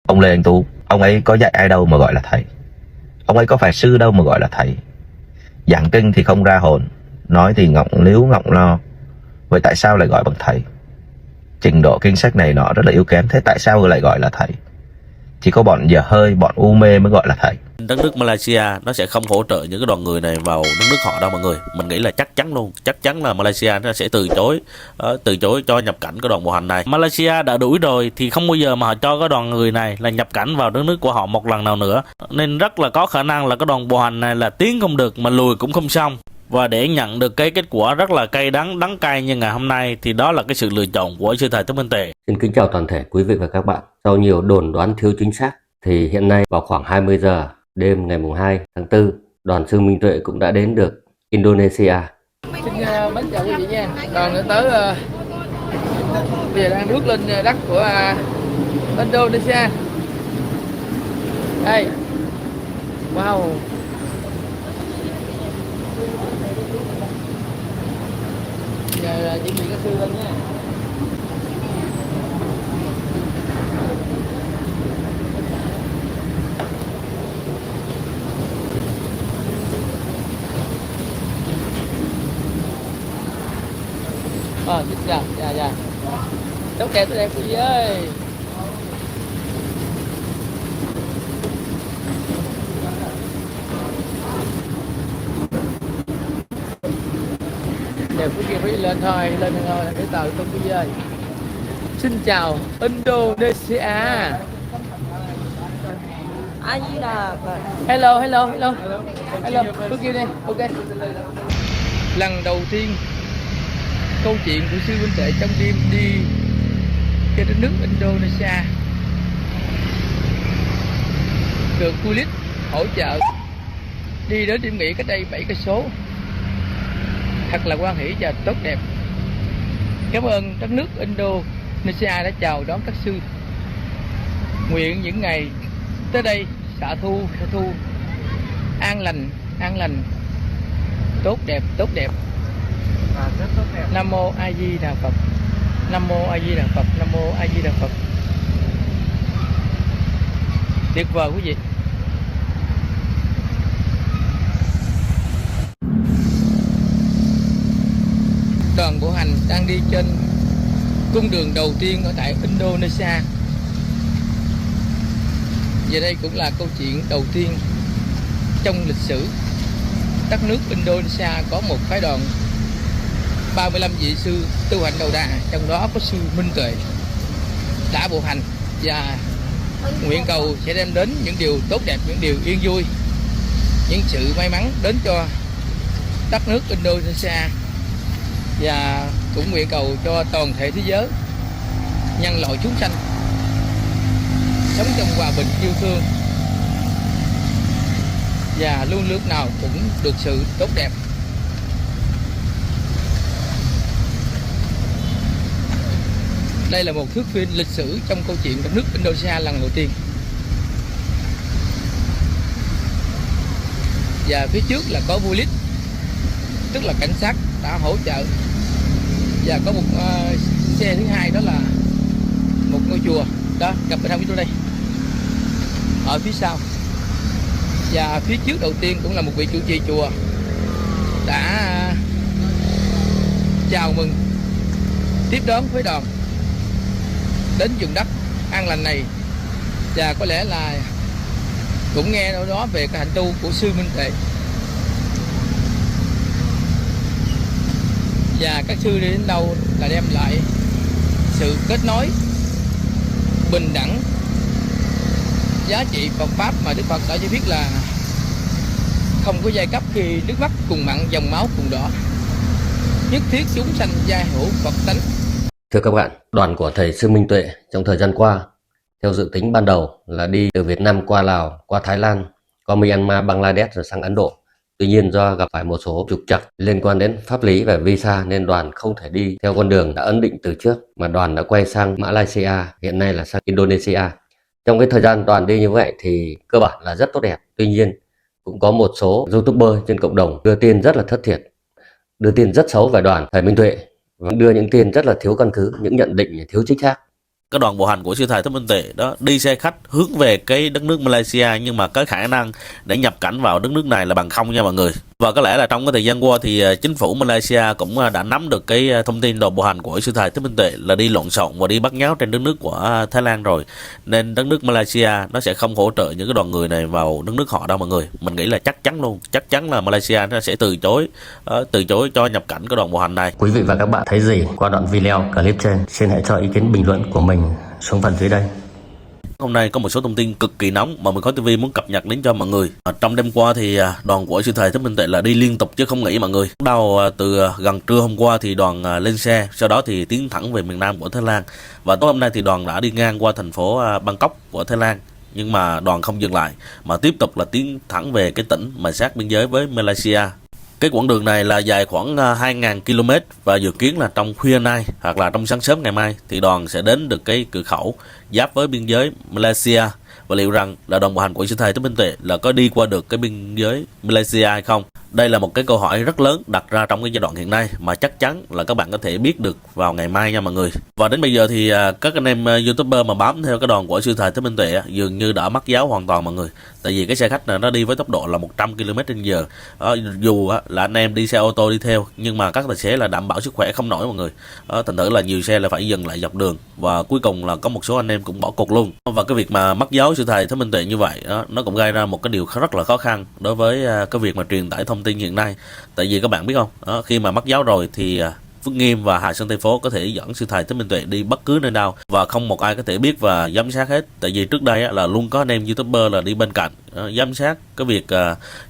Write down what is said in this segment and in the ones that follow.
Ông Lê Anh Tú, ông ấy có dạy ai đâu mà gọi là thầy. Ông ấy có phải sư đâu mà gọi là thầy. Giảng kinh thì không ra hồn, nói thì ngọng líu ngọng lo. Vậy tại sao lại gọi bằng thầy? Trình độ kinh sách này nọ rất là yếu kém, thế tại sao lại gọi là thầy? Chỉ có bọn dở hơi, bọn u mê mới gọi là thầy. Đất nước Malaysia nó sẽ không hỗ trợ những cái đoàn người này vào đất nước họ đâu mọi người. Mình nghĩ là chắc chắn luôn, chắc chắn là Malaysia nó sẽ từ chối cho nhập cảnh cái đoàn bộ hành này. Malaysia đã đuổi rồi thì không bao giờ mà họ cho cái đoàn người này là nhập cảnh vào đất nước của họ một lần nào nữa, nên rất là có khả năng là cái đoàn bộ hành này là tiến không được mà lùi cũng không xong. Và để nhận được cái kết quả rất là cay đắng, đắng cay như ngày hôm nay thì đó là cái sự lựa chọn của sư thầy Thích Minh Tuệ. Xin kính chào toàn thể quý vị và các bạn. Sau nhiều đồn đoán thiếu chính xác thì hiện nay vào khoảng 20 giờ đêm ngày 2 tháng 4, đoàn sư Minh Tuệ cũng đã đến được Indonesia. Xin mến chào quý vị nha. Đoàn đã tới bây giờ đang bước lên đất của Indonesia. Đây. Wow. Giờ chuẩn bị các sư lên nha. Xin chào, dạ. Tốt đẹp quý vị ơi. Đẹp quý vị lên thôi để tàu tôi quý vị ơi. Xin chào Indonesia. Hello. Quý vị đây, ok. Lần đầu tiên câu chuyện của sư Minh Tuệ trong đêm đi cho đến nước Indonesia được Kulit hỗ trợ đi đến điểm nghỉ cách đây 7 cây số, thật là hoan hỷ và tốt đẹp. Cảm ơn đất nước Indonesia đã chào đón các sư. Nguyện những ngày tới đây xạ thu an lành tốt đẹp. Nam mô A Di Đà Phật. Nam mô A Di Đà Phật. Nam mô A Di Đà Phật. Tuyệt vời quý vị. Đoàn bộ hành đang đi trên cung đường đầu tiên ở tại Indonesia. Và đây cũng là câu chuyện đầu tiên trong lịch sử đất nước Indonesia có một phái đoàn 35 vị sư tu hành đầu đà, trong đó có sư Minh Tuệ đã bộ hành và nguyện cầu sẽ đem đến những điều tốt đẹp, những điều yên vui, những sự may mắn đến cho đất nước Indonesia, và cũng nguyện cầu cho toàn thể thế giới, nhân loại chúng sanh sống trong hòa bình yêu thương và luôn lúc nào cũng được sự tốt đẹp. Đây là một thước phim lịch sử trong câu chuyện đất nước Indonesia lần đầu tiên. Và phía trước là có police, tức là cảnh sát đã hỗ trợ. Và có một xe thứ hai, đó là một ngôi chùa đó, gặp bên hông chúng tôi đây ở phía sau. Và phía trước đầu tiên cũng là một vị chủ trì chùa đã chào mừng, tiếp đón phái đoàn đến vùng đất an lành này, và có lẽ là cũng nghe đâu đó về cái hạnh tu của sư Minh Tuệ. Và các sư đi đến đâu là đem lại sự kết nối bình đẳng, giá trị Phật pháp mà Đức Phật đã cho biết là không có giai cấp khi nước mắt cùng mặn, dòng máu cùng đỏ, nhất thiết chúng sanh giai hữu Phật tánh. Thưa các bạn, đoàn của thầy sư Minh Tuệ trong thời gian qua, theo dự tính ban đầu là đi từ Việt Nam qua Lào, qua Thái Lan, qua Myanmar, Bangladesh rồi sang Ấn Độ. Tuy nhiên do gặp phải một số trục trặc liên quan đến pháp lý và visa nên đoàn không thể đi theo con đường đã ấn định từ trước, mà đoàn đã quay sang Malaysia, hiện nay là sang Indonesia. Trong cái thời gian đoàn đi như vậy thì cơ bản là rất tốt đẹp. Tuy nhiên cũng có một số YouTuber trên cộng đồng đưa tin rất là thất thiệt, đưa tin rất xấu về đoàn thầy Minh Tuệ, và đưa những tin rất là thiếu căn cứ, những nhận định thiếu chính xác. cái đoàn bộ hành của sư thầy Thích Minh Tuệ đó đi xe khách hướng về cái đất nước Malaysia, nhưng mà cái khả năng để nhập cảnh vào đất nước này là bằng không nha mọi người. Và có lẽ là trong cái thời gian qua thì chính phủ Malaysia cũng đã nắm được cái thông tin đoàn bộ hành của sư thầy Thích Minh Tuệ là đi lộn xộn và đi bắt nháo trên đất nước của Thái Lan rồi, nên đất nước Malaysia nó sẽ không hỗ trợ những cái đoàn người này vào đất nước họ đâu mọi người. Mình nghĩ là chắc chắn luôn, chắc chắn là Malaysia nó sẽ từ chối cho nhập cảnh cái đoàn bộ hành này. Quý vị và các bạn thấy gì qua đoạn video clip trên? Xin hãy cho ý kiến bình luận của mình xuống phần dưới đây. Hôm nay có một số thông tin cực kỳ nóng mà Mười Khói TV muốn cập nhật đến cho mọi người. Trong đêm qua thì đoàn của sư thầy Thích Minh Tuệ là đi liên tục chứ không nghỉ mọi người. Bắt đầu từ gần trưa hôm qua thì đoàn lên xe, sau đó thì tiến thẳng về miền Nam của Thái Lan. Và tối hôm nay thì đoàn đã đi ngang qua thành phố Bangkok của Thái Lan. Nhưng mà đoàn không dừng lại mà tiếp tục là tiến thẳng về cái tỉnh mà sát biên giới với Malaysia. Cái quãng đường này là dài khoảng 2.000 km và dự kiến là trong khuya nay hoặc là trong sáng sớm ngày mai thì đoàn sẽ đến được cái cửa khẩu giáp với biên giới Malaysia. Và liệu rằng là đoàn bộ hành của sư thầy Thích Minh Tuệ là có đi qua được cái biên giới Malaysia hay không? Đây là một cái câu hỏi rất lớn đặt ra trong cái giai đoạn hiện nay mà chắc chắn là các bạn có thể biết được vào ngày mai nha mọi người. Và đến bây giờ thì các anh em YouTuber mà bám theo cái đoàn của sư thầy Thích Minh Tuệ dường như đã mất giáo hoàn toàn mọi người. Tại vì cái xe khách này nó đi với tốc độ là 100 km/h. Dù là anh em đi xe ô tô đi theo nhưng mà các tài xế là đảm bảo sức khỏe không nổi mọi người. Thành thử là nhiều xe là phải dừng lại dọc đường và cuối cùng là có một số anh em cũng bỏ cuộc luôn. Và cái việc mà mất giáo sư thầy Thích Minh Tuệ như vậy nó cũng gây ra một cái điều rất là khó khăn đối với cái việc mà truyền tải thông tin hiện nay. Tại vì các bạn biết không, khi mà mất giáo rồi thì Phước Nghiêm và Hà Sơn Tây Phố có thể dẫn sư thầy Thích Minh Tuệ đi bất cứ nơi nào và không một ai có thể biết và giám sát hết. Tại vì trước đây là luôn có anh em YouTuber là đi bên cạnh giám sát cái việc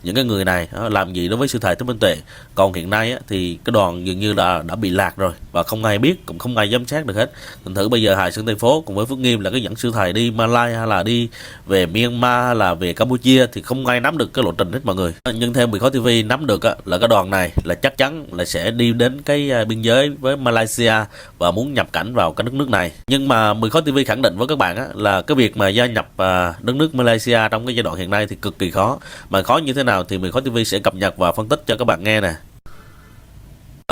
những cái người này làm gì đối với sư thầy Thích Minh Tuệ. Còn hiện nay thì cái đoàn dường như là đã bị lạc rồi và không ai biết, cũng không ai giám sát được hết. Thành thử bây giờ Hà Sơn Tây Phố cùng với Phước Nghiêm là cái dẫn sư thầy đi Malai hay là đi về Myanmar hay là về Campuchia thì không ai nắm được cái lộ trình hết mọi người. Nhưng theo Mười Khói TV nắm được là cái đoàn này là chắc chắn là sẽ đi đến cái biên giới với Malaysia và muốn nhập cảnh vào cái đất nước này. Nhưng mà Mười Khói TV khẳng định với các bạn là cái việc mà gia nhập đất nước Malaysia trong cái giai đoạn hiện nay thì cực kỳ khó. Mà khó như thế nào thì Mười Khói TV sẽ cập nhật và phân tích cho các bạn nghe nè.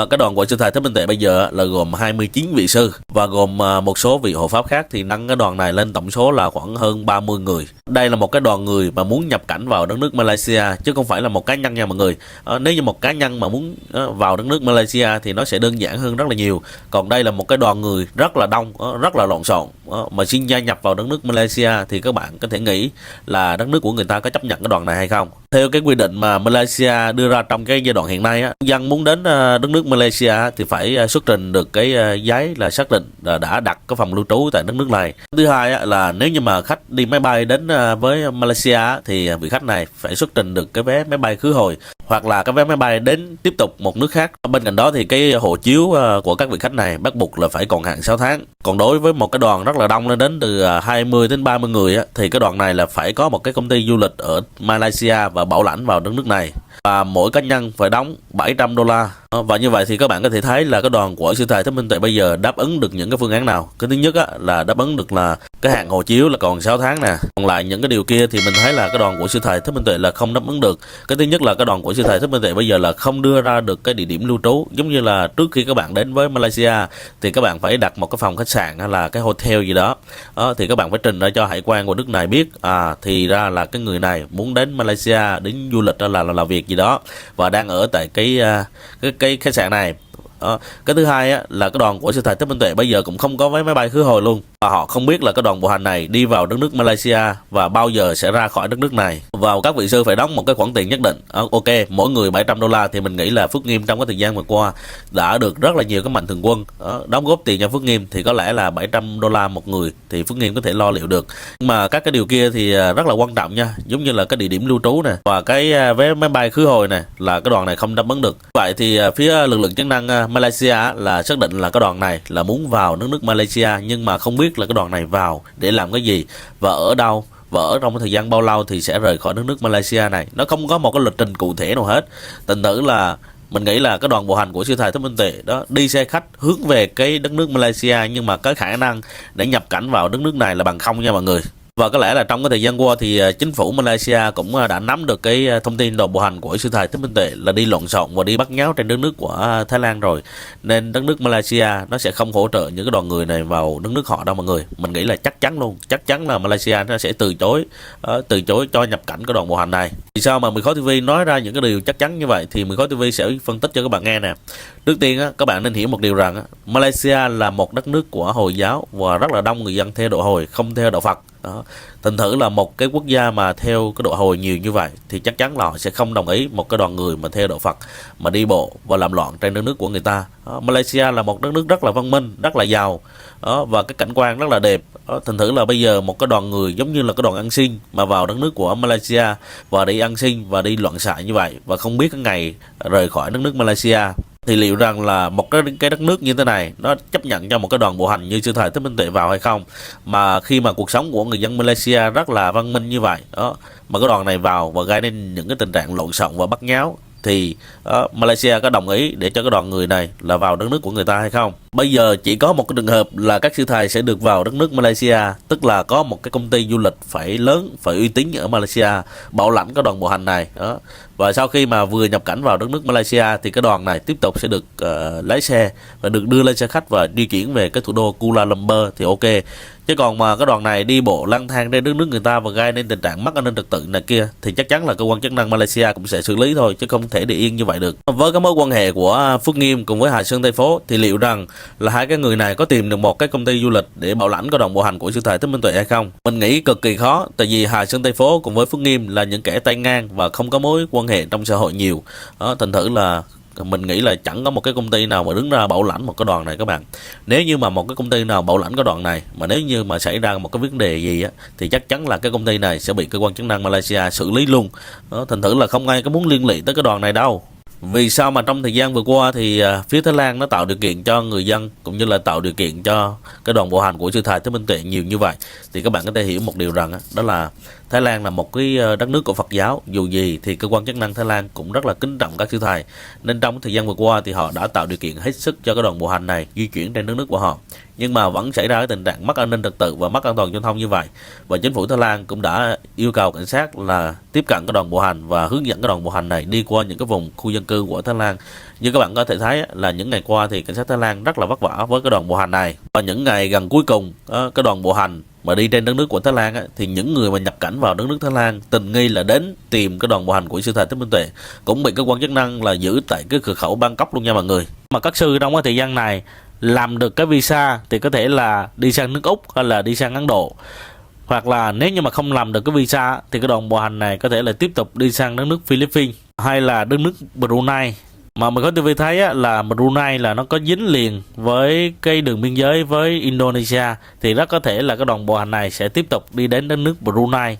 Cái đoàn của sư thầy Thích Minh Tuệ bây giờ là gồm 29 vị sư và gồm một số vị hộ pháp khác thì nâng cái đoàn này lên tổng số là khoảng hơn 30 người. Đây là một cái đoàn người mà muốn nhập cảnh vào đất nước Malaysia chứ không phải là một cá nhân nha mọi người. Nếu như một cá nhân mà muốn vào đất nước Malaysia thì nó sẽ đơn giản hơn rất là nhiều. Còn đây là một cái đoàn người rất là đông, rất là lộn xộn mà xin gia nhập vào đất nước Malaysia thì các bạn có thể nghĩ là đất nước của người ta có chấp nhận cái đoàn này hay không. Theo cái quy định mà Malaysia đưa ra trong cái giai đoạn hiện nay dân muốn đến đất nước Malaysia thì phải xuất trình được cái giấy là xác định là đã đặt cái phòng lưu trú tại đất nước này. Thứ hai là nếu như mà khách đi máy bay đến với Malaysia thì vị khách này phải xuất trình được cái vé máy bay khứ hồi hoặc là cái vé máy bay đến tiếp tục một nước khác. Bên cạnh đó thì cái hộ chiếu của các vị khách này bắt buộc là phải còn hạn 6 tháng. Còn đối với một cái đoàn rất là đông lên đến từ 20 đến 30 người thì cái đoàn này là phải có một cái công ty du lịch ở Malaysia và bảo lãnh vào đất nước này. Và mỗi cá nhân phải đóng $700. Và như vậy thì các bạn có thể thấy là cái đoàn của sư thầy Thích Minh Tuệ bây giờ đáp ứng được những cái phương án nào. Cái thứ nhất là đáp ứng được là cái hạn hộ chiếu là còn 6 tháng nè. Còn lại những cái điều kia thì mình thấy là cái đoàn của sư thầy Thích Minh Tuệ là không đáp ứng được. Cái thứ nhất là cái đoàn của sư thầy Thích Minh Tuệ bây giờ là không đưa ra được cái địa điểm lưu trú. Giống như là trước khi các bạn đến với Malaysia thì các bạn phải đặt một cái phòng khách sạn hay là cái hotel gì đó. Thì các bạn phải trình ra cho hải quan của nước này biết thì ra là cái người này muốn đến Malaysia đến du lịch là làm việc gì đó và đang ở tại cái khách sạn này. Cái thứ hai là cái đoàn của sư thầy Thích Minh Tuệ bây giờ cũng không có vé máy bay khứ hồi luôn và họ không biết là cái đoàn bộ hành này đi vào đất nước Malaysia và bao giờ sẽ ra khỏi đất nước này. Và các vị sư phải đóng một cái khoản tiền nhất định. Ok, mỗi người $700 thì mình nghĩ là Phước Nghiêm trong cái thời gian vừa qua đã được rất là nhiều các mạnh thường quân đóng góp tiền cho Phước Nghiêm thì có lẽ là $700 một người thì Phước Nghiêm có thể lo liệu được. Nhưng mà các cái điều kia thì rất là quan trọng nha, giống như là cái địa điểm lưu trú nè và cái vé máy bay khứ hồi nè là cái đoàn này không đáp ứng được. Vậy thì phía lực lượng chức năng Malaysia là xác định là cái đoàn này là muốn vào nước Malaysia nhưng mà không biết là cái đoàn này vào để làm cái gì và ở đâu và ở trong cái thời gian bao lâu thì sẽ rời khỏi nước Malaysia này. Nó không có một cái lịch trình cụ thể nào hết. Thành thử là mình nghĩ là cái đoàn bộ hành của sư thầy Thích Minh Tuệ đó đi xe khách hướng về cái đất nước Malaysia nhưng mà cái khả năng để nhập cảnh vào đất nước này là bằng không nha mọi người. Và có lẽ là trong cái thời gian qua thì chính phủ Malaysia cũng đã nắm được cái thông tin đoàn bộ hành của sư thầy Thích Minh Tuệ là đi lộn xộn và đi bắt nháo trên đất nước của Thái Lan rồi, nên đất nước Malaysia nó sẽ không hỗ trợ những cái đoàn người này vào đất nước họ đâu mọi người. Mình nghĩ là chắc chắn luôn, chắc chắn là Malaysia nó sẽ từ chối cho nhập cảnh cái đoàn bộ hành này. Vì sao mà 10 TV nói ra những cái điều chắc chắn như vậy thì 10 TV sẽ phân tích cho các bạn nghe nè. Trước tiên các bạn nên hiểu một điều rằng Malaysia là một đất nước của Hồi giáo và rất là đông người dân theo đạo Hồi, không theo đạo Phật. Đó. Thành thử là một cái quốc gia mà theo cái đạo Hồi nhiều như vậy thì chắc chắn là họ sẽ không đồng ý một cái đoàn người mà theo đạo Phật mà đi bộ và làm loạn trên đất nước của người ta. Đó. Malaysia là một đất nước rất là văn minh, rất là giàu. Đó. Và cái cảnh quan rất là đẹp. Đó. Thành thử là bây giờ một cái đoàn người giống như là cái đoàn ăn xin mà vào đất nước của Malaysia và đi ăn xin và đi loạn xạ như vậy và không biết cái ngày rời khỏi đất nước Malaysia, thì liệu rằng là một cái đất nước như thế này nó chấp nhận cho một cái đoàn bộ hành như sư thầy Thích Minh Tuệ vào hay không? Mà khi mà cuộc sống của người dân Malaysia rất là văn minh như vậy đó, mà cái đoàn này vào và gây nên những cái tình trạng lộn xộn và bắt nháo thì Malaysia có đồng ý để cho cái đoàn người này là vào đất nước của người ta hay không? Bây giờ chỉ có một cái trường hợp là các sư thầy sẽ được vào đất nước Malaysia, tức là có một cái công ty du lịch phải lớn, phải uy tín ở Malaysia bảo lãnh cái đoàn bộ hành này đó. Và sau khi mà vừa nhập cảnh vào đất nước Malaysia thì cái đoàn này tiếp tục sẽ được lái xe và được đưa lên xe khách và di chuyển về cái thủ đô Kuala Lumpur thì ok. Chứ còn mà cái đoàn này đi bộ lang thang trên đất nước người ta và gây nên tình trạng mất an ninh trật tự này kia thì chắc chắn là cơ quan chức năng Malaysia cũng sẽ xử lý thôi, chứ không thể để yên như vậy được. Với cái mối quan hệ của Phước Nghiêm cùng với Hà Sơn Tây Phố thì liệu rằng là hai cái người này có tìm được một cái công ty du lịch để bảo lãnh cái đoàn bộ hành của sư thầy Thích Minh Tuệ hay không? Mình nghĩ cực kỳ khó, tại vì Hà Sơn Tây Phố cùng với Phước Nghiêm là những kẻ tay ngang và không có mối quan hệ trong xã hội nhiều. Đó, thành thử là mình nghĩ là chẳng có một cái công ty nào mà đứng ra bảo lãnh một cái đoàn này các bạn. Nếu như mà một cái công ty nào bảo lãnh cái đoàn này mà nếu như mà xảy ra một cái vấn đề gì á thì chắc chắn là cái công ty này sẽ bị cơ quan chức năng Malaysia xử lý luôn. Đó, thành thử là không ai có muốn liên lụy tới cái đoàn này đâu. Vì sao mà trong thời gian vừa qua thì phía Thái Lan nó tạo điều kiện cho người dân cũng như là tạo điều kiện cho cái đoàn bộ hành của sư thầy Thích Minh Tuệ nhiều như vậy, thì các bạn có thể hiểu một điều rằng đó là Thái Lan là một cái đất nước của Phật giáo, dù gì thì cơ quan chức năng Thái Lan cũng rất là kính trọng các sư thầy, nên trong thời gian vừa qua thì họ đã tạo điều kiện hết sức cho cái đoàn bộ hành này di chuyển trên đất nước của họ. Nhưng mà vẫn xảy ra cái tình trạng mất an ninh trật tự và mất an toàn giao thông như vậy, và chính phủ Thái Lan cũng đã yêu cầu cảnh sát là tiếp cận cái đoàn bộ hành và hướng dẫn cái đoàn bộ hành này đi qua những cái vùng khu dân cư của Thái Lan. Như các bạn có thể thấy là những ngày qua thì cảnh sát Thái Lan rất là vất vả với cái đoàn bộ hành này, và những ngày gần cuối cùng cái đoàn bộ hành mà đi trên đất nước của Thái Lan thì những người mà nhập cảnh vào đất nước Thái Lan tình nghi là đến tìm cái đoàn bộ hành của sư thầy Thích Minh Tuệ cũng bị cơ quan chức năng là giữ tại cái cửa khẩu Bangkok luôn nha mọi người. Mà các sư trong cái thời gian này làm được cái visa thì có thể là đi sang nước Úc hay là đi sang Ấn Độ, hoặc là nếu như mà không làm được cái visa thì cái đoàn bộ hành này có thể là tiếp tục đi sang đất nước Philippines hay là đất nước Brunei. Mà mình có TV thấy là Brunei là nó có dính liền với cái đường biên giới với Indonesia, thì rất có thể là cái đoàn bộ hành này sẽ tiếp tục đi đến đất nước Brunei,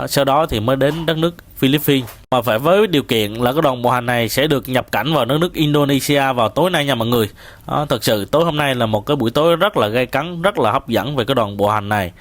sau đó thì mới đến đất nước Philippines. Mà phải với điều kiện là cái đoàn bộ hành này sẽ được nhập cảnh vào đất nước Indonesia vào tối nay nha mọi người. Thật sự tối hôm nay là một cái buổi tối rất là gay cấn, rất là hấp dẫn về cái đoàn bộ hành này.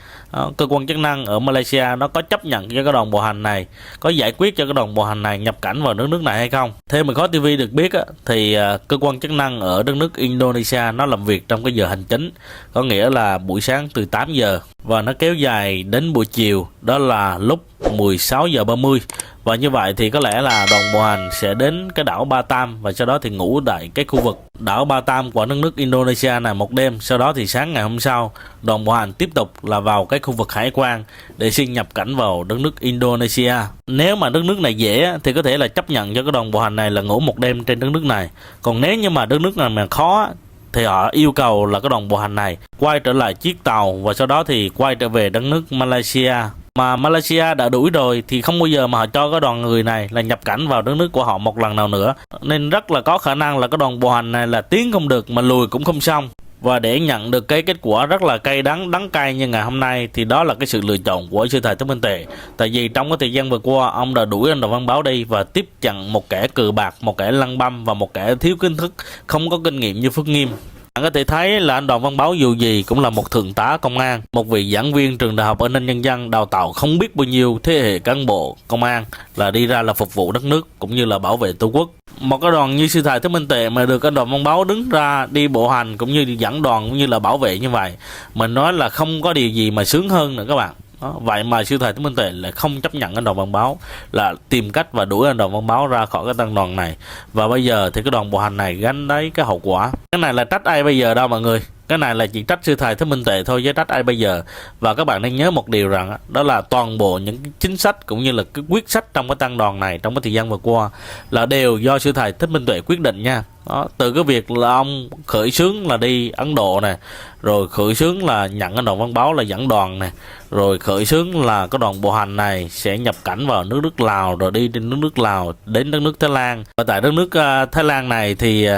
Cơ quan chức năng ở Malaysia nó có chấp nhận cho cái đoàn bộ hành này, có giải quyết cho cái đoàn bộ hành này nhập cảnh vào đất nước này hay không. Theo mình có TV được biết thì cơ quan chức năng ở đất nước Indonesia nó làm việc trong cái giờ hành chính, có nghĩa là buổi sáng từ 8 giờ và nó kéo dài đến buổi chiều, đó là lúc 16 giờ 30. Và như vậy thì có lẽ là đoàn bộ hành sẽ đến cái đảo Batam và sau đó thì ngủ tại cái khu vực đảo Batam của đất nước Indonesia này một đêm. Sau đó thì sáng ngày hôm sau đoàn bộ hành tiếp tục là vào cái khu vực hải quan để xin nhập cảnh vào đất nước Indonesia. Nếu mà đất nước này dễ thì có thể là chấp nhận cho cái đoàn bộ hành này là ngủ một đêm trên đất nước này. Còn nếu như mà đất nước này mà khó thì họ yêu cầu là cái đoàn bộ hành này quay trở lại chiếc tàu và sau đó thì quay trở về đất nước Malaysia. Mà Malaysia đã đuổi rồi thì không bao giờ mà họ cho cái đoàn người này là nhập cảnh vào đất nước của họ một lần nào nữa, nên rất là có khả năng là cái đoàn bộ hành này là tiến không được mà lùi cũng không xong. Và để nhận được cái kết quả rất là cay đắng cay như ngày hôm nay thì đó là cái sự lựa chọn của sư thầy Thích Minh Tuệ. Tại vì trong cái thời gian vừa qua ông đã đuổi anh Đoàn Văn Báo đi và tiếp nhận một kẻ cờ bạc, một kẻ lăng băm và một kẻ thiếu kiến thức, không có kinh nghiệm như Phước Nghiêm. Bạn có thể thấy là anh Đoàn Văn Báo dù gì cũng là một thượng tá công an, một vị giảng viên trường đại học An ninh Nhân dân, đào tạo không biết bao nhiêu thế hệ cán bộ công an là đi ra là phục vụ đất nước cũng như là bảo vệ Tổ quốc. Một cái đoàn như sư thầy Thích Minh Tuệ mà được anh Đoàn Văn Báo đứng ra đi bộ hành cũng như dẫn đoàn cũng như là bảo vệ như vậy, mình nói là không có điều gì mà sướng hơn nữa các bạn. Đó, vậy mà sư thầy Thích Minh Tuệ lại không chấp nhận anh Đoàn Văn Báo, là tìm cách và đuổi anh Đoàn Văn Báo ra khỏi cái tăng đoàn này. Và bây giờ thì cái đoàn bộ hành này gánh đấy cái hậu quả. Cái này là trách ai bây giờ đâu mọi người, cái này là chỉ trách sư thầy Thích Minh Tuệ thôi, chứ trách ai bây giờ. Và các bạn nên nhớ một điều rằng đó là toàn bộ những cái chính sách cũng như là cái quyết sách trong cái tăng đoàn này trong cái thời gian vừa qua là đều do sư thầy Thích Minh Tuệ quyết định nha. Đó, từ cái việc là ông khởi xướng là đi Ấn Độ nè, rồi khởi xướng là nhận anh Đoàn Văn Báo là dẫn đoàn nè, rồi khởi xướng là cái đoàn bộ hành này sẽ nhập cảnh vào nước Lào, rồi đi đến nước Lào đến đất nước Thái Lan. Và tại đất nước Thái Lan này thì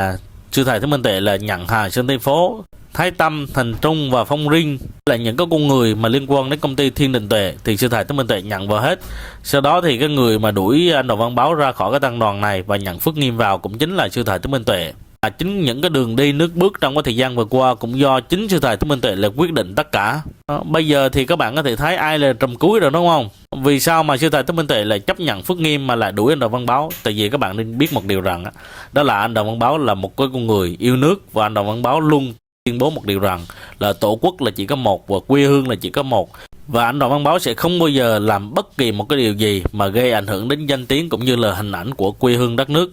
sư thầy Thích Minh Tuệ là nhận Hà Sơn Tây Phố, Thái Tâm, Thành Trung và Phong Rin là những cái con người mà liên quan đến công ty Thiên Đình Tuệ thì sư thầy Thích Minh Tuệ nhận vào hết. Sau đó thì cái người mà đuổi anh Đoàn Văn Báo ra khỏi cái tăng đoàn này và nhận Phước Nghiêm vào cũng chính là sư thầy Thích Minh Tuệ. Chính những cái đường đi nước bước trong cái thời gian vừa qua cũng do chính sư thầy Thích Minh Tuệ là quyết định tất cả. Bây giờ thì các bạn có thể thấy ai là trùm cuối rồi đúng không? Vì sao mà sư thầy Thích Minh Tuệ lại chấp nhận Phước Nghiêm mà lại đuổi anh Đoàn Văn Báo? Tại vì các bạn nên biết một điều rằng đó là anh Đoàn Văn Báo là một cái con người yêu nước, và anh Đoàn Văn Báo luôn tuyên bố một điều rằng là tổ quốc là chỉ có một và quê hương là chỉ có một. Và anh Đoàn Văn Báo sẽ không bao giờ làm bất kỳ một cái điều gì mà gây ảnh hưởng đến danh tiếng cũng như là hình ảnh của quê hương đất nước.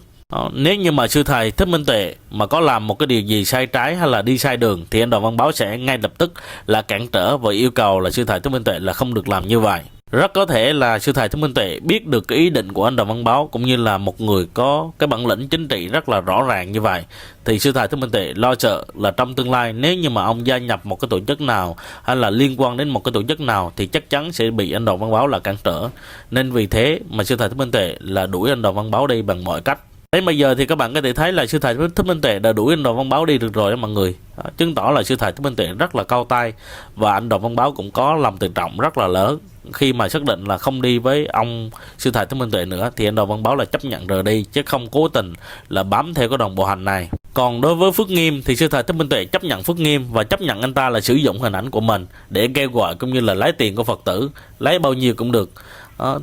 Nếu như mà sư thầy Thích Minh Tuệ mà có làm một cái điều gì sai trái hay là đi sai đường thì anh Đoàn Văn Báo sẽ ngay lập tức là cản trở và yêu cầu là sư thầy Thích Minh Tuệ là không được làm như vậy. Rất có thể là sư thầy Thích Minh Tuệ biết được cái ý định của anh Đoàn Văn Báo cũng như là một người có cái bản lĩnh chính trị rất là rõ ràng như vậy, thì sư thầy Thích Minh Tuệ lo sợ là trong tương lai nếu như mà ông gia nhập một cái tổ chức nào hay là liên quan đến một cái tổ chức nào thì chắc chắn sẽ bị anh Đoàn Văn Báo là cản trở. Nên vì thế mà sư thầy Thích Minh Tuệ là đuổi anh Đoàn Văn Báo đi bằng mọi cách. Đến bây giờ thì các bạn có thể thấy là sư thầy Thích Minh Tuệ đã đuổi anh Đoàn Văn Báo đi được rồi đó mọi người. Chứng tỏ là sư thầy Thích Minh Tuệ rất là cao tay, và anh Đoàn Văn Báo cũng có lòng tự trọng rất là lớn. Khi mà xác định là không đi với ông sư thầy Thích Minh Tuệ nữa thì anh Đoàn Văn Báo là chấp nhận rời đi, chứ không cố tình là bám theo cái đoàn bộ hành này. Còn đối với Phước Nghiêm thì sư thầy Thích Minh Tuệ chấp nhận Phước Nghiêm và chấp nhận anh ta là sử dụng hình ảnh của mình để kêu gọi cũng như là lấy tiền của Phật tử, lấy bao nhiêu cũng được.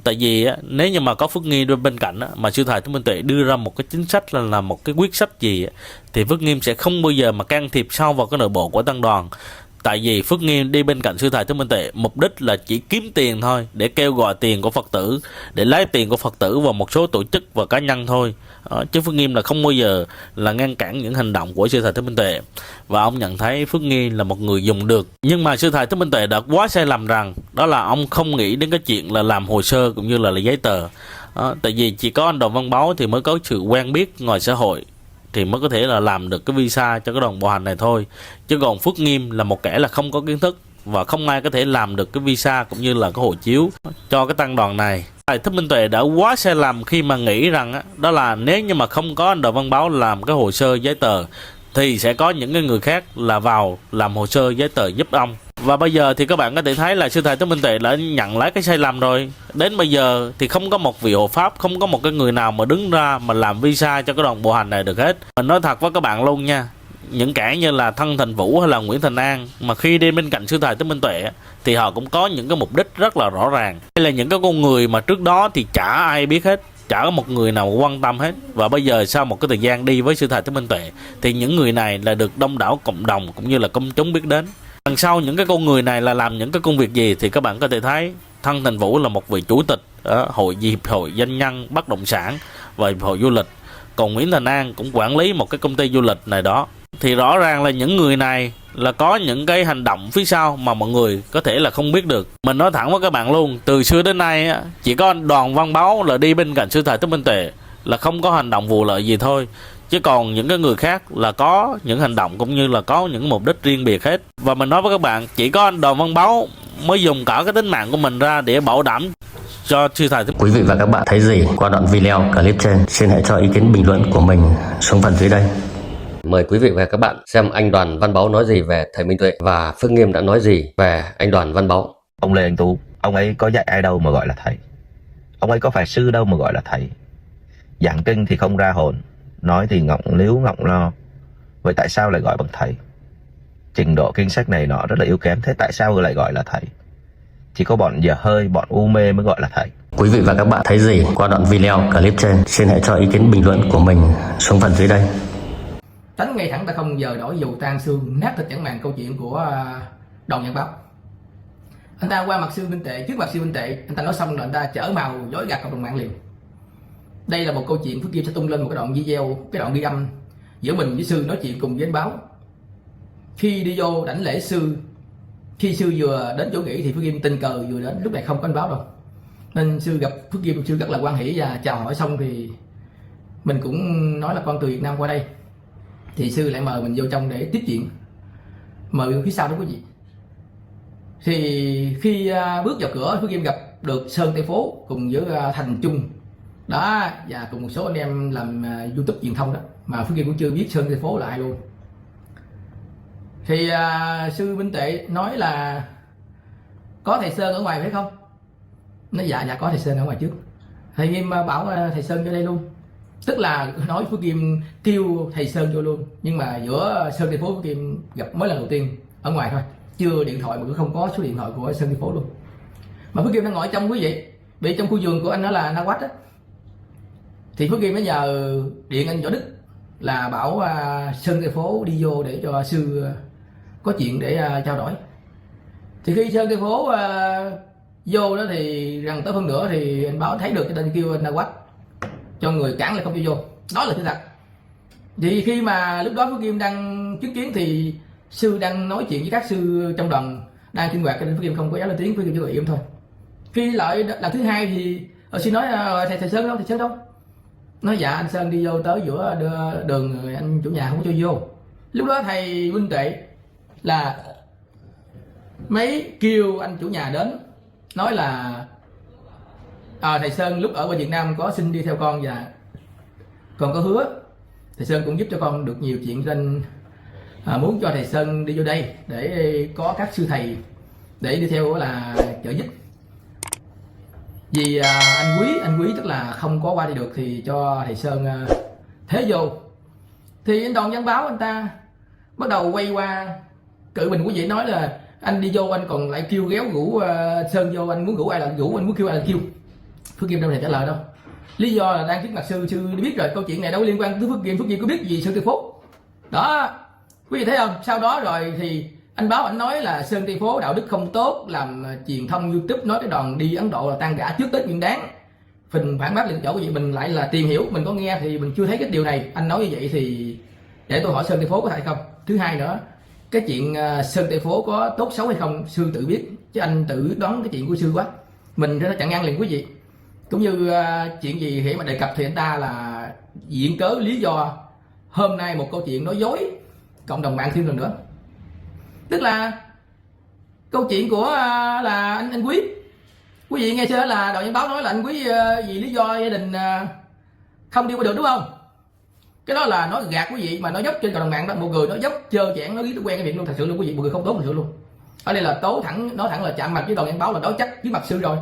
Tại vì nếu như mà có Phước Nghiêm bên cạnh mà sư thầy Thích Minh Tuệ đưa ra một cái chính sách là một cái quyết sách gì thì Phước Nghiêm sẽ không bao giờ mà can thiệp sâu vào cái nội bộ của tăng đoàn. Tại vì Phước Nghiêm đi bên cạnh sư thầy Thích Minh Tuệ mục đích là chỉ kiếm tiền thôi, để kêu gọi tiền của Phật tử, để lấy tiền của Phật tử vào một số tổ chức và cá nhân thôi. Chứ Phước Nghiêm là không bao giờ là ngăn cản những hành động của sư thầy Thích Minh Tuệ. Và ông nhận thấy Phước Nghiêm là một người dùng được. Nhưng mà sư thầy Thích Minh Tuệ đã quá sai lầm rằng đó là ông không nghĩ đến cái chuyện là làm hồ sơ cũng như là giấy tờ. Tại vì chỉ có anh Đoàn Văn Báo thì mới có sự quen biết ngoài xã hội thì mới có thể là làm được cái visa cho cái đoàn bộ hành này thôi. Chứ còn Phước Nghiêm là một kẻ là không có kiến thức và không ai có thể làm được cái visa cũng như là cái hộ chiếu cho cái tăng đoàn này. Thầy Thích Minh Tuệ đã quá sai lầm khi mà nghĩ rằng đó là nếu như mà không có anh Đoàn Văn Báo làm cái hồ sơ giấy tờ thì sẽ có những cái người khác là vào làm hồ sơ giấy tờ giúp ông. Và bây giờ thì các bạn có thể thấy là sư thầy Thích Minh Tuệ đã nhận lấy cái sai lầm rồi. Đến bây giờ thì không có một vị hộ pháp, không có một cái người nào mà đứng ra mà làm visa cho cái đoàn bộ hành này được hết. Mình nói thật với các bạn luôn nha, những kẻ như là Thân Thành Vũ hay là Nguyễn Thành An mà khi đi bên cạnh sư thầy Thích Minh Tuệ thì họ cũng có những cái mục đích rất là rõ ràng. Đây là những cái con người mà trước đó thì chả ai biết hết, chả có một người nào quan tâm hết. Và bây giờ sau một cái thời gian đi với sư thầy Thích Minh Tuệ thì những người này là được đông đảo cộng đồng cũng như là công chúng biết đến. Đằng sau những cái con người này là làm những cái công việc gì thì các bạn có thể thấy Thân Thành Vũ là một vị chủ tịch hiệp hội doanh nhân bất động sản và hiệp hội du lịch. Còn Nguyễn Thành An cũng quản lý một cái công ty du lịch này đó. Thì rõ ràng là những người này là có những cái hành động phía sau mà mọi người có thể là không biết được. Mình nói thẳng với các bạn luôn, từ xưa đến nay chỉ có Đoàn Văn Báo là đi bên cạnh sư thầy Thích Minh Tuệ là không có hành động vụ lợi gì thôi. Chứ còn những cái người khác là có những hành động cũng như là có những mục đích riêng biệt hết. Và mình nói với các bạn, chỉ có anh Đoàn Văn Báo mới dùng cả cái tính mạng của mình ra để bảo đảm cho sư thầy. Quý vị và các bạn thấy gì qua đoạn video clip trên, xin hãy cho ý kiến bình luận của mình xuống phần dưới đây. Mời quý vị và các bạn xem anh Đoàn Văn Báo nói gì về thầy Minh Tuệ và Phước Nghiêm đã nói gì về anh Đoàn Văn Báo. Ông Lê Anh Tú, ông ấy có dạy ai đâu mà gọi là thầy. Ông ấy có phải sư đâu mà gọi là thầy. Giảng kinh thì không ra hồn, nói thì ngọng líu ngọng lo. Vậy tại sao lại gọi bằng thầy? Trình độ kinh sách này nó rất là yếu kém, thế tại sao lại gọi là thầy? Chỉ có bọn dở hơi, bọn u mê mới gọi là thầy. Quý vị và các bạn thấy gì qua đoạn video clip trên, xin hãy cho ý kiến bình luận của mình xuống phần dưới đây. Tránh ngay thẳng ta không giờ đổi dù tan xương nát thịt chẳng màng câu chuyện của Đoàn Văn Báo. Anh ta qua mặt sư Minh Tệ, trước mặt sư Minh Tệ, anh ta nói xong rồi anh ta chở màu dối gạt cộng đồng mạng liền. Đây là một câu chuyện Phước Kim sẽ tung lên một cái đoạn video, cái đoạn ghi âm giữa mình với sư nói chuyện cùng với anh Báo. Khi đi vô đảnh lễ sư, khi sư vừa đến chỗ nghỉ thì Phước Kim tình cờ vừa đến, lúc này không có anh Báo đâu, nên sư gặp Phước Kim, sư rất là hoan hỉ và chào hỏi xong thì mình cũng nói là con từ Việt Nam qua đây, thì sư lại mời mình vô trong để tiếp chuyện, mời phía sau đó quý vị. Thì khi bước vào cửa, Phước Kim gặp được Sơn Tây Phố cùng với Thành Trung đó, và cùng một số anh em làm YouTube truyền thông đó, mà Phước Kim cũng chưa biết Sơn Tây Phố là ai luôn. Thì sư Minh Tệ nói là có thầy Sơn ở ngoài phải không? Nói dạ có thầy Sơn ở ngoài trước. Thầy Kim bảo thầy Sơn vô đây luôn, tức là nói Phước Kim kêu thầy Sơn vô luôn, nhưng mà giữa Sơn Tây Phố Phước Kim gặp mới lần đầu tiên ở ngoài thôi, chưa điện thoại mà cũng không có số điện thoại của Sơn Tây Phố luôn. Mà Phước Kim đang ngồi trong quý vị, bị trong khu vườn của anh đó là Na Quách á, thì Phước Kim mới nhờ điện anh Võ Đức là bảo Sơn Tây Phố đi vô để cho sư có chuyện để trao đổi. Thì khi Sơn Tây Phố vô đó thì gần tới phân nửa thì anh Báo thấy được cái tên kêu anh Na Quách, cho người cản lại không cho vô, đó là sự thật. Thì khi mà lúc đó Phước Kim đang chứng kiến thì sư đang nói chuyện với các sư trong đoàn đang sinh hoạt, nên Phước Kim không có dám lên tiếng, Phước Kim chỉ ngồi im thôi. Khi lại lần thứ hai thì sư nói thầy Sơn đâu, thầy Sơn đâu? Nói dạ anh Sơn đi vô tới giữa đường, anh chủ nhà không có cho vô. Lúc đó thầy Minh Tệ là mấy kêu anh chủ nhà đến, nói là thầy Sơn lúc ở bên Việt Nam có xin đi theo con và con có hứa thầy Sơn cũng giúp cho con được nhiều chuyện, nên muốn cho thầy Sơn đi vô đây để có các sư thầy để đi theo là trợ giúp. Vì anh quý tức là không có qua đi được thì cho thầy Sơn thế vô. Thì anh Đoàn Văn Báo anh ta bắt đầu quay qua cự mình, quý vị nói là anh đi vô anh còn lại kêu ghéo rủ Sơn vô, anh muốn rủ ai là rủ, anh muốn kêu ai là kêu. Phước Kim đâu thèm trả lời đâu, lý do là đang trước mặt sư biết rồi, câu chuyện này đâu liên quan tới Phước Kim có biết gì Sơn Tây Phố đó, quý vị thấy không? Sau đó rồi thì anh Báo anh nói là Sơn Tây Phố đạo đức không tốt, làm truyền thông YouTube nói cái đoàn đi Ấn Độ là tan rã trước Tết Nguyên Đán, Phình phản bác lên chỗ quý vị. Mình lại là tìm hiểu, mình có nghe thì mình chưa thấy cái điều này. Anh nói như vậy thì để tôi hỏi Sơn Tây Phố có phải không. Thứ hai nữa, cái chuyện Sơn Tây Phố có tốt xấu hay không sư tự biết, chứ anh tự đoán cái chuyện của sư quá, mình sẽ chặn ngang liền quý vị. Cũng như chuyện gì khi mà đề cập thì anh ta là viện cớ lý do hôm nay một câu chuyện nói dối cộng đồng mạng thêm lần nữa. Tức là câu chuyện của là anh quý vị nghe chưa, là Đoàn Văn Báo nói là anh quý vì lý do gia đình không đi qua được đúng không? Cái đó là nói gạt quý vị, mà nói dốc trên cộng đồng mạng đó, một người nói dốc trơ trẽn, nói quen cái việc luôn, thật sự luôn quý vị, một người không tốt thật sự luôn. Ở đây là nói thẳng là chạm mặt với Đoàn Văn Báo là đối chắc với mặt sư rồi.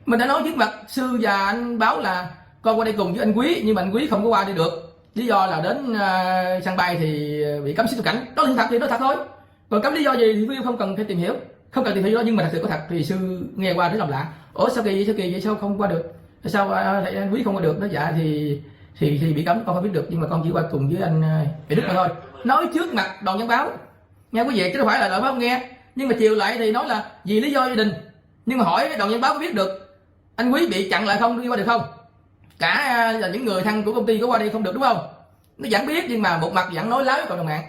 Mình đã nói trước mặt sư và anh Báo là con qua đây cùng với anh quý, nhưng mà anh quý không có qua đi được, lý do là đến sân bay thì bị cấm xuất nhập cảnh. Đó là thật thì nói thật thôi, còn cấm lý do gì thì không cần phải tìm hiểu, không cần tìm hiểu đó, nhưng mà thật sự có thật thì sư nghe qua rất lòng lạ. Ủa sao kỳ vậy, sao không qua được, sao anh quý không qua được? Nó dạ thì bị cấm, con không biết được, nhưng mà con chỉ qua cùng với anh Việt Đức mà thôi. Nói trước mặt Đoàn Văn Báo nghe quý vị, chứ không phải là Đoàn Báo không nghe. Nhưng mà chiều lại thì nói là vì lý do gia đình, nhưng mà hỏi Đoàn Văn Báo có biết được anh quý bị chặn lại không, đi qua được không? Cả là những người thân của công ty có qua đây không được đúng không? Nó vẫn biết, nhưng mà một mặt vẫn nói láo với cộng đồng mạng.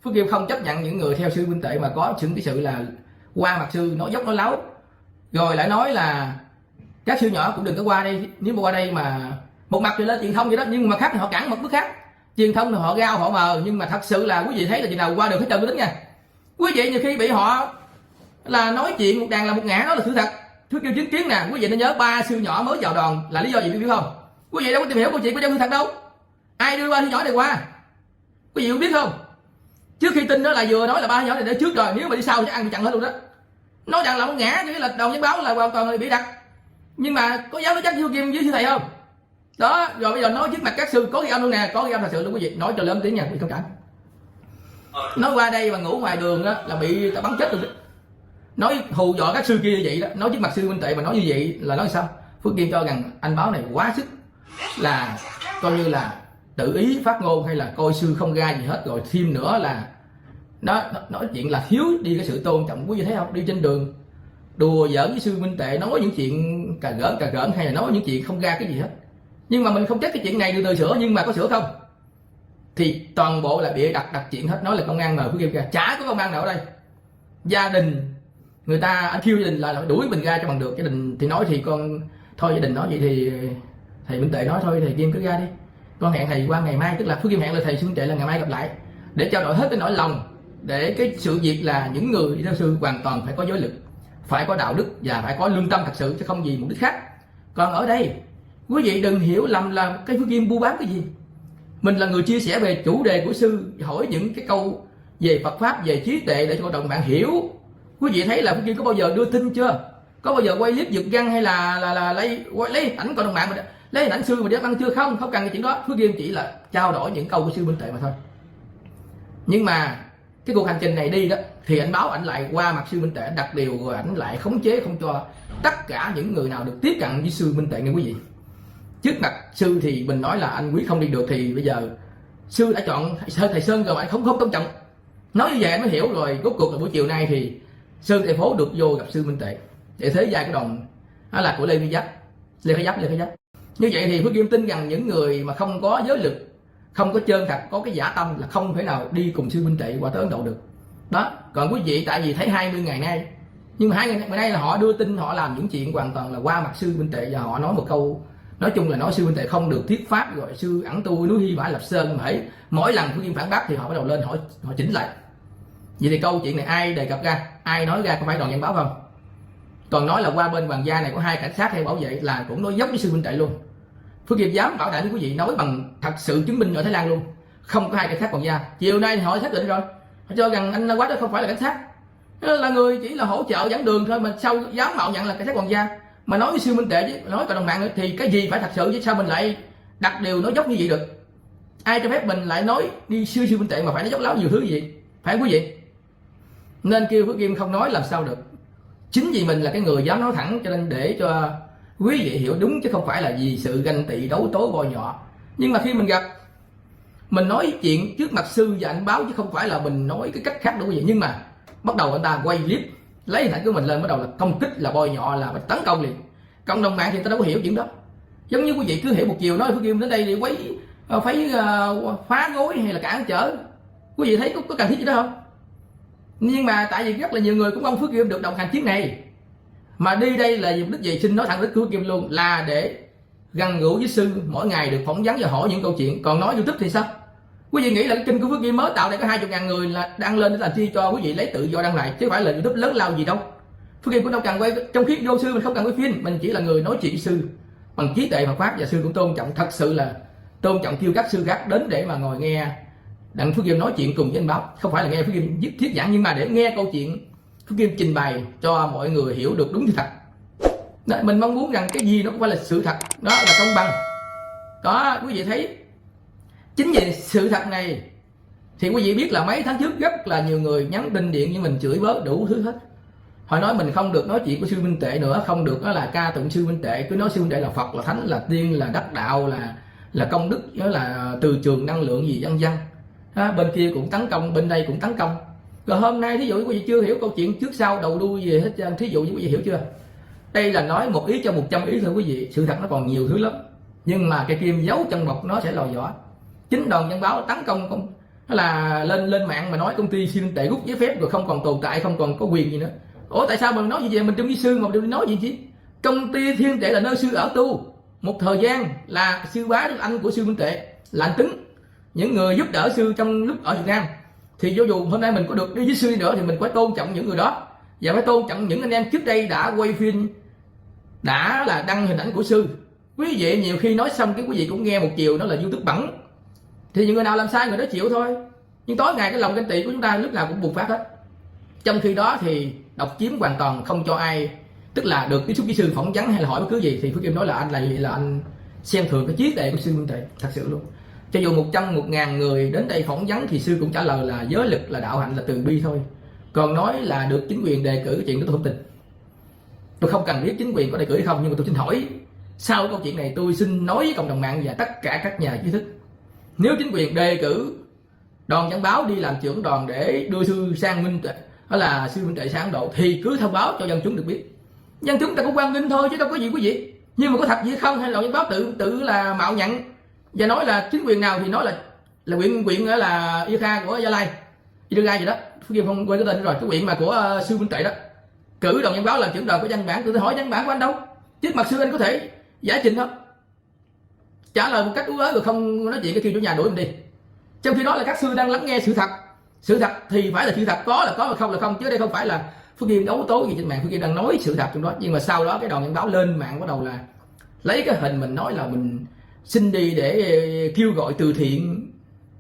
Phước Kim không chấp nhận những người theo sư Minh Tệ mà có cái sự là qua mặt sư, nói dốc nói láo, rồi lại nói là các sư nhỏ cũng đừng có qua đây, nếu mà qua đây mà một mặt thì lên truyền thông vậy đó, nhưng mà khác thì họ cản một bước khác, truyền thông thì họ gao họ mờ, nhưng mà thật sự là quý vị thấy là gì nào qua được hết trơn cái tính nha. Quý vị nhiều khi bị họ là nói chuyện một đàn là một ngã, đó là sự thật. Phước Kim chứng kiến nè, quý vị nên nhớ 3 sư nhỏ mới vào đoàn là lý do gì biết không? Quý vị đâu có tìm hiểu câu chuyện của trong sự thật đâu, ai đưa 3 sư nhỏ này qua, quý vị không biết không? Trước khi tin đó là vừa nói là 3 sư nhỏ này để trước rồi, nếu mà đi sau thì ăn bị chặn hết luôn đó. Nói rằng là một ngã, nghĩa là Đoàn Văn Báo là hoàn toàn bị đặt, nhưng mà có dám nói chắc với Kim với sư thầy không? Đó, rồi bây giờ nói trước mặt các sư, có ghi âm luôn nè, có ghi âm thật sự luôn quý vị, nói cho lớn tiếng nha, bị thông cảm. Nói qua đây mà ngủ ngoài đường đó là bị ta bắn chết rồi đó. Nói hù dọa các sư kia như vậy đó, nói trước mặt sư Minh Tệ mà nói như vậy là nói sao? Phước Kim cho rằng anh Báo này quá sức là coi như là tự ý phát ngôn, hay là coi sư không ra gì hết, rồi thêm nữa là nó nói chuyện là thiếu đi cái sự tôn trọng. Quý vị thấy không, đi trên đường đùa giỡn với sư Minh Tuệ, nói những chuyện cà gỡn hay là nói những chuyện không ra cái gì hết. Nhưng mà mình không chắc cái chuyện này từ sửa, nhưng mà có sửa không thì toàn bộ là bịa đặt chuyện hết. Nói là công an mời Phước Kim ra, chả có công an nào ở đây. Gia đình người ta, anh kêu gia đình là đuổi mình ra cho bằng được. Gia đình thì nói thì con thôi, gia đình nói vậy thì thầy Minh Tuệ nói thôi thầy Kim cứ ra đi, con hẹn thầy qua ngày mai. Tức là Phước Kim hẹn là thầy sư Minh Tuệ là ngày mai gặp lại để trao đổi hết cái nỗi lòng, để cái sự việc là những người giáo sư hoàn toàn phải có giới lực, phải có đạo đức và phải có lương tâm thật sự, chứ không gì mục đích khác. Còn ở đây quý vị đừng hiểu lầm là cái Phước Kim bu bán cái gì. Mình là người chia sẻ về chủ đề của sư, hỏi những cái câu về Phật pháp, về trí tuệ để cho cộng đồng bạn hiểu. Quý vị thấy là Phước Kim có bao giờ đưa tin chưa? Có bao giờ quay clip giật gân hay là lấy ảnh cộng đồng mạng mình, lấy hình ảnh sư mà để đăng chưa? Không cần cái chuyện đó. Phước Kim chỉ là trao đổi những câu của sư Minh Tuệ mà thôi. Nhưng mà cái cuộc hành trình này đi đó thì anh báo ảnh lại qua mặt sư Minh Tuệ, đặt điều rồi ảnh lại khống chế không cho tất cả những người nào được tiếp cận với sư Minh Tuệ nghe quý vị. Trước mặt sư thì mình nói là anh quý không đi được, thì bây giờ sư đã chọn thầy Sơn rồi mà anh không tôn trọng. Nói như vậy anh mới hiểu rồi. Rốt cuộc là buổi chiều nay thì Sơn Tây Phố được vô gặp sư Minh Tuệ để thế giai cái đòn đó là của Lê Khả Giáp. Như vậy thì Phước Kim tin rằng những người mà không có giới lực, không có chân thật, có cái giả tâm là không thể nào đi cùng sư Minh Tuệ qua tới Ấn Độ được đó. Còn quý vị tại vì thấy 20 ngày nay, nhưng mà 20 ngày nay là họ đưa tin, họ làm những chuyện hoàn toàn là qua mặt sư Minh Tuệ, và họ nói một câu, nói chung là nói sư Minh Tuệ không được thuyết pháp, rồi sư ẩn tu núi Hy Mã Lập Sơn. Mà mỗi lần Phước Kim phản bác thì họ bắt đầu lên họ chỉnh lại. Vậy thì câu chuyện này ai đề cập ra, ai nói ra, có phải Đoàn Văn Báo không? Còn nói là qua bên Hoàng gia này có 2 cảnh sát hay bảo vệ là cũng nói dốc với sư Minh Tuệ luôn. Phước Kim dám bảo đảm với quý vị, nói bằng thật sự chứng minh ở Thái Lan luôn, không có 2 cảnh sát Hoàng gia. Chiều nay thì họ xác định rồi, họ cho rằng anh Quá đó không phải là cảnh sát, là người chỉ là hỗ trợ dẫn đường thôi, mà sao dám mạo nhận là cảnh sát Hoàng gia. Mà nói với sư Minh Tuệ với nói cộng đồng mạng thì cái gì phải thật sự, chứ sao mình lại đặt điều nói dốc như vậy được? Ai cho phép mình lại nói đi sư Minh Tuệ mà phải nói dốc láo nhiều thứ gì, phải quý vị? Nên kêu Phước Kim không nói làm sao được. Chính vì mình là cái người dám nói thẳng, cho nên để cho quý vị hiểu đúng, chứ không phải là vì sự ganh tị đấu tố bôi nhọ. Nhưng mà khi mình gặp, mình nói chuyện trước mặt sư và anh Báo, chứ không phải là mình nói cái cách khác đâu quý vị. Nhưng mà bắt đầu anh ta quay clip lấy hình ảnh của mình lên, bắt đầu là công kích, là bôi nhọ, là tấn công liền. Cộng đồng mạng thì ta đâu có hiểu chuyện đó. Giống như quý vị cứ hiểu một chiều nói Phước Kim đến đây để phá gối hay là cản trở, quý vị thấy có cần thiết gì đó không? Nhưng mà tại vì rất là nhiều người cũng mong Phước Kim được đồng hành chuyến này, mà đi đây là mục đích gì? Xin nói thẳng với Phước Kim luôn, là để gần gũi với sư, mỗi ngày được phỏng vấn và hỏi những câu chuyện. Còn nói YouTube thì sao? Quý vị nghĩ là cái kênh của Phước Kim mới tạo này có 20.000 người là đăng lên để làm chi cho quý vị lấy tự do đăng lại, chứ không phải là YouTube lớn lao gì đâu. Phước Kim cũng đâu cần quay, trong khi vô sư mình không cần quay phim, mình chỉ là người nói chuyện với sư bằng trí tuệ Phật pháp, và sư cũng tôn trọng, thật sự là tôn trọng kêu các sư khác đến để mà ngồi nghe đặng Phước Kim nói chuyện cùng với anh Báo, không phải là nghe Phước Kim thuyết giảng, nhưng mà để nghe câu chuyện Phước Kim trình bày cho mọi người hiểu được đúng sự thật. Đó, mình mong muốn rằng cái gì nó cũng phải là sự thật, đó là công bằng. Đó, quý vị thấy chính vì sự thật này thì quý vị biết là mấy tháng trước rất là nhiều người nhắn tin điện như mình, chửi bới đủ thứ hết. Họ nói mình không được nói chuyện của sư Minh Tuệ nữa, không được đó là ca tụng sư Minh Tuệ, cứ nói sư Minh Tuệ là Phật, là Thánh, là Tiên, là đắc đạo, là công đức, đó là từ trường năng lượng gì vân vân. Bên kia cũng tấn công, bên đây cũng tấn công. Rồi hôm nay thí dụ quý vị chưa hiểu câu chuyện trước sau đầu đuôi gì hết trơn, thí dụ quý vị hiểu chưa? Đây là nói một ý cho 100 ý thôi quý vị, sự thật nó còn nhiều thứ lắm. Nhưng mà cái kim giấu trong bọc nó sẽ lòi vỏ. Chính Đoàn Văn Báo tấn công nó là lên mạng mà nói công ty sư Minh Tuệ rút giấy phép rồi không còn tồn tại, không còn có quyền gì nữa. Ủa tại sao mình nói như vậy? Mình trong với sư mà đừng nói gì chứ? Công ty Thiên Tuệ là nơi sư ở tu một thời gian, là sư Bá Đức Anh của sư Minh Tuệ, là anh Tứng, những người giúp đỡ sư trong lúc ở Việt Nam. Thì cho dù hôm nay mình có được đi với sư nữa thì mình phải tôn trọng những người đó, và phải tôn trọng những anh em trước đây đã quay phim, đã là đăng hình ảnh của sư. Quý vị nhiều khi nói xong cái quý vị cũng nghe một chiều nó là YouTube bẩn, thì những người nào làm sai người đó chịu thôi. Nhưng tối ngày cái lòng ganh tị của chúng ta lúc nào cũng bùng phát hết. Trong khi đó thì độc chiếm hoàn toàn, không cho ai, tức là được tiếp xúc với sư, phỏng vấn hay là hỏi bất cứ gì. Thì Phước Kim nói là anh là anh xem thường cái trí tuệ của sư Minh Tuệ, thật sự luôn. Cho dù 100.000 người đến đây phỏng vấn thì sư cũng trả lời là giới lực, là đạo hạnh, là từ bi thôi. Còn nói là được chính quyền đề cử, cái chuyện đó tôi không tin. Tôi không cần biết chính quyền có đề cử hay không, nhưng mà tôi xin hỏi, sau câu chuyện này tôi xin nói với cộng đồng mạng và tất cả các nhà trí thức, nếu chính quyền đề cử Đoàn Văn Báo đi làm trưởng đoàn để đưa sư sang đó là sư huynh đệ sang Ấn Độ thì cứ thông báo cho dân chúng được biết. Dân chúng ta cũng quan nghênh thôi chứ đâu có gì quý vị. Nhưng mà có thật gì không, hay là Nhân Báo tự là mạo nhận và nói là chính quyền nào thì nói là huyện là Ia Kha của Gia Lai, Ia Kha gì đó, Phú Kim không quên cái tên rồi, cái huyện mà của sư huynh đệ đó cử Đoàn Nhân Báo làm trưởng đoàn của văn bản. Tôi hỏi văn bản của anh đâu, trước mặt sư anh có thể giải trình không? Trả lời một cách ú ớ rồi không nói chuyện, cái kêu chủ nhà đuổi mình đi. Trong khi đó là các sư đang lắng nghe sự thật. Sự thật thì phải là sự thật, có là có, mà không là không, chứ đây không phải là Phú Kim đấu tố gì trên mạng. Phú Kim đang nói sự thật trong đó, nhưng mà sau đó cái Đoàn Nhân Báo lên mạng bắt đầu là lấy cái hình mình nói là mình xin đi để kêu gọi từ thiện.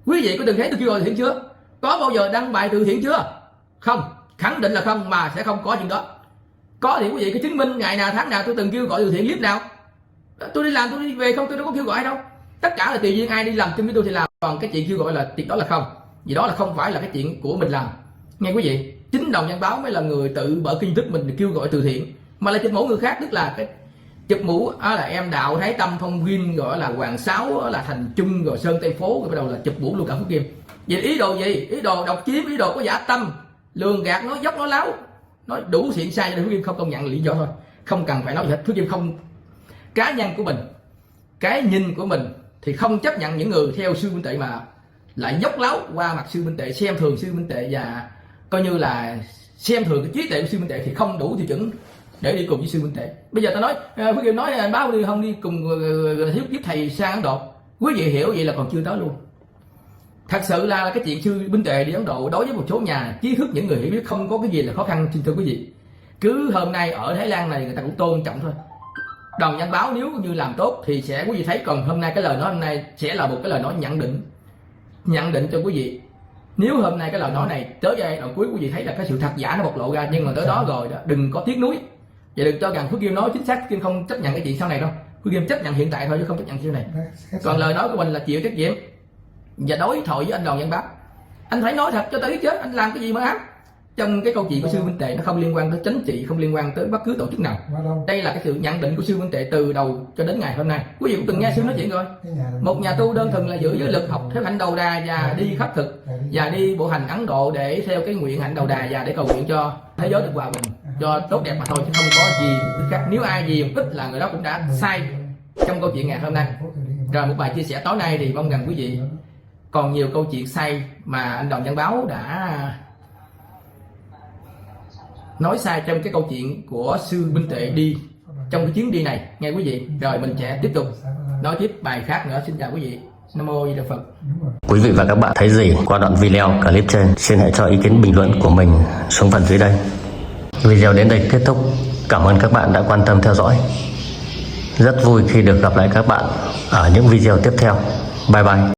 Quý vị có từng thấy tôi kêu gọi từ thiện chưa? Có bao giờ đăng bài từ thiện chưa? Không, khẳng định là không, mà sẽ không có chuyện đó. Có thì quý vị có chứng minh ngày nào tháng nào tôi từng kêu gọi từ thiện clip nào? Tôi đi làm tôi đi về không, tôi đâu có kêu gọi đâu. Tất cả là tùy duyên ai đi làm chung với tôi thì làm, còn cái chuyện kêu gọi là tuyệt đó là không. Vì đó là không phải là cái chuyện của mình làm. Nghe quý vị, chính Đoàn Nhân Báo mới là người tự bở kinh tức mình kêu gọi từ thiện, mà lại chụp mũ người khác, tức là cái chụp mũ là em Đạo Thái Tâm Phong Vinh, gọi là Hoàng Sáu, là Thành Trung, rồi Sơn Tây Phố, rồi bắt đầu là chụp mũ luôn cả Phú Kim. Vậy ý đồ gì? Ý đồ độc chiếm, ý đồ có giả tâm, lường gạt, nói dốc nói láo, nói đủ chuyện sai cho Phú Kim không công nhận lý do thôi, không cần phải nói gì hết. Phú Kim không, cá nhân của mình, cái nhìn của mình thì không chấp nhận những người theo sư huynh đệ mà lại dốc láo qua mặt sư huynh đệ, xem thường sư huynh đệ và coi như là xem thường cái trí tuệ của sư huynh đệ thì không đủ tiêu chuẩn để đi cùng với sư huynh đệ. Bây giờ ta nói Phú Kim nói anh Báo đi không đi cùng giúp thầy sang Ấn Độ, quý vị hiểu vậy là còn chưa tới luôn. Thật sự là cái chuyện sư huynh đệ đi Ấn Độ đối với một số nhà trí thức, những người hiểu biết, không có cái gì là khó khăn. Xin thưa quý vị, cứ hôm nay ở Thái Lan này người ta cũng tôn trọng thôi. Đoàn Nhân Báo nếu như làm tốt thì sẽ quý vị thấy, còn hôm nay cái lời nói hôm nay sẽ là một cái lời nói nhận định cho quý vị. Nếu hôm nay cái lời nói này tới giai đoạn cuối quý vị thấy là cái sự thật giả nó bộc lộ ra, nhưng mà tới đó rồi đó, đừng có tiếc nuối và đừng cho rằng Phú Kim nói chính xác. Phú Kim không chấp nhận cái chuyện sau này đâu, Phú Kim chấp nhận hiện tại thôi chứ không chấp nhận sau này. Còn lời nói của mình là chịu trách nhiệm và đối thoại với anh Đoàn Nhân Báo. Anh phải nói thật cho tới chết, anh làm cái gì mà ác. Trong cái câu chuyện của sư huynh đệ nó không liên quan tới chính trị, không liên quan tới bất cứ tổ chức nào. Đây là cái sự nhận định của sư huynh đệ từ đầu cho đến ngày hôm nay. Quý vị cũng từng nghe sư nói chuyện rồi. Một nhà tu đơn thuần là giữ giới lực, học theo hạnh đầu đà và đi khất thực và đi bộ hành Ấn Độ để theo cái nguyện hạnh đầu đà và để cầu nguyện cho thế giới được hòa bình, cho tốt đẹp mà thôi, chứ không có gì khác. Nếu ai gì một ít là người đó cũng đã sai trong câu chuyện ngày hôm nay. Rồi một bài chia sẻ tối nay thì mong rằng quý vị còn nhiều câu chuyện sai mà anh Đoàn Nhân Báo đã nói sai trong cái câu chuyện của sư huynh đệ đi trong cái chuyến đi này, nghe quý vị. Rồi mình sẽ tiếp tục nói tiếp bài khác nữa. Xin chào quý vị. Nam mô Di Đà Phật. Quý vị và các bạn thấy gì qua đoạn video clip trên, xin hãy cho ý kiến bình luận của mình xuống phần dưới đây. Video đến đây kết thúc. Cảm ơn các bạn đã quan tâm theo dõi. Rất vui khi được gặp lại các bạn ở những video tiếp theo. Bye bye.